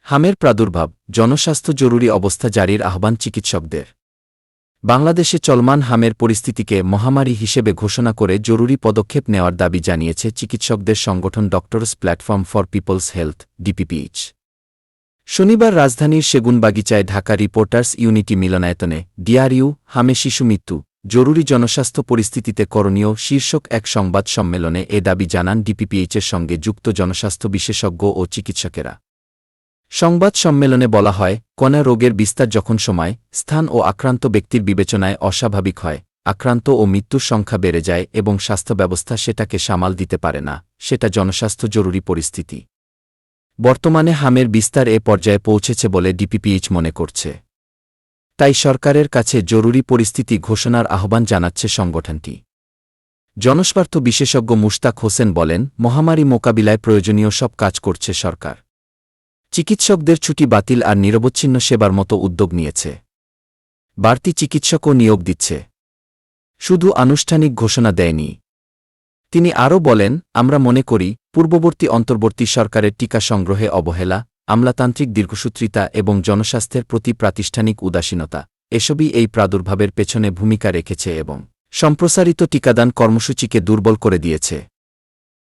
হামের প্রাদুর্ভাব, জনস্বাস্থ্য জরুরি অবস্থা জারির আহ্বান চিকিৎসকদের। বাংলাদেশে চলমান হামের পরিস্থিতিকে মহামারী হিসেবে ঘোষণা করে জরুরি পদক্ষেপ নেওয়ার দাবি জানিয়েছে চিকিৎসকদের সংগঠন doctors platform for people's health DPPH. শনিবার রাজধানীর সেগুনবাগিচায় ঢাকা রিপোর্টার্স ইউনিটি মিলনায়তনে ডিআরইউ হামে শিশু মৃত্যু জরুরি জনস্বাস্থ্য পরিস্থিতিতে করণীয় শীর্ষক এক সংবাদ সম্মেলনে এ দাবি জানান ডিপিপিএইচের সঙ্গে যুক্ত জনস্বাস্থ্য বিশেষজ্ঞ ও চিকিৎসকেরা। সংবাদ সম্মেলনে বলা হয়, কোনো রোগের বিস্তার যখন সময়, স্থান ও আক্রান্ত ব্যক্তির বিবেচনায় অস্বাভাবিক হয়, আক্রান্ত ও মৃত্যুর সংখ্যা বেড়ে যায় এবং স্বাস্থ্য ব্যবস্থা সেটাকে সামাল দিতে পারে না, সেটা জনস্বাস্থ্য জরুরি পরিস্থিতি। বর্তমানে হামের বিস্তার এ পর্যায়ে পৌঁছেছে বলে ডিপিপিএইচ মনে করছে। তাই সরকারের কাছে জরুরি পরিস্থিতি ঘোষণার আহ্বান জানাচ্ছে সংগঠনটি। জনস্বাস্থ্য বিশেষজ্ঞ মুশতাক হোসেন বলেন, মহামারী মোকাবিলায় প্রয়োজনীয় সব কাজ করছে সরকার। চিকিৎসকদের ছুটি বাতিল আর নিরবচ্ছিন্ন সেবার মতো উদ্যোগ নিয়েছে। বাড়তি চিকিৎসকও নিয়োগ দিচ্ছে। শুধু আনুষ্ঠানিক ঘোষণা দেয়নি। তিনি আরও বলেন, আমরা মনে করি পূর্ববর্তী অন্তর্বর্তী সরকারের টিকা সংগ্রহে অবহেলা, আমলাতান্ত্রিক দীর্ঘসূত্রিতা এবং জনস্বাস্থ্যের প্রতি প্রাতিষ্ঠানিক উদাসীনতা এসবই এই প্রাদুর্ভাবের পেছনে ভূমিকা রেখেছে এবং সম্প্রসারিত টিকাদান কর্মসূচিকে দুর্বল করে দিয়েছে।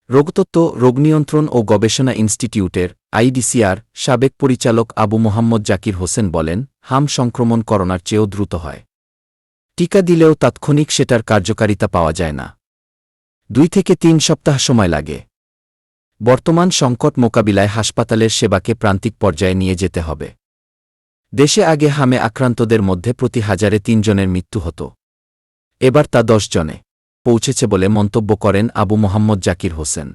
রোগতত্ত্ব, রোগনিয়ন্ত্রণ ও গবেষণা ইনস্টিটিউটের আইডিসিআর সাবেক পরিচালক আবু মোহাম্মদ জাকির হোসেন বলেন, হাম সংক্রমণ করোনার চেয়েও দ্রুত হয়। টিকা দিলেও তাৎক্ষণিক সেটার কার্যকারিতা পাওয়া যায় না। 2 থেকে 3 সপ্তাহ সময় লাগে। বর্তমান সংকট মোকাবিলায় হাসপাতালের সেবাকে প্রান্তিক পর্যায়ে নিয়ে যেতে হবে। দেশে আগে হামে আক্রান্তদের মধ্যে প্রতি 1000-এ 3 জনের মৃত্যু হতো। এবার তা 10 জনে পৌঁছেছে বলে মন্তব্য করেন আবু মোহাম্মদ জাকির হোসেন।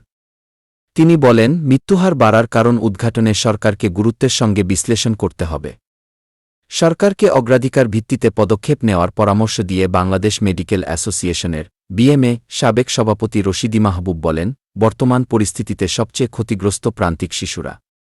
তিনি বলেন, মৃত্যুহার বাড়ার কারণ উদ্ঘাটনে সরকারকে গুরুত্বের সঙ্গে বিশ্লেষণ করতে হবে। সরকারকে অগ্রাধিকার ভিত্তিতে পদক্ষেপ নেওয়ার পরামর্শ দিয়ে বাংলাদেশ মেডিকেল অ্যাসোসিয়েশনের বিএমএ সাবেক সভাপতি রশিদি মাহবুব বলেন, বর্তমান পরিস্থিতিতে সবচেয়ে ক্ষতিগ্রস্ত প্রান্তিক শিশুরা।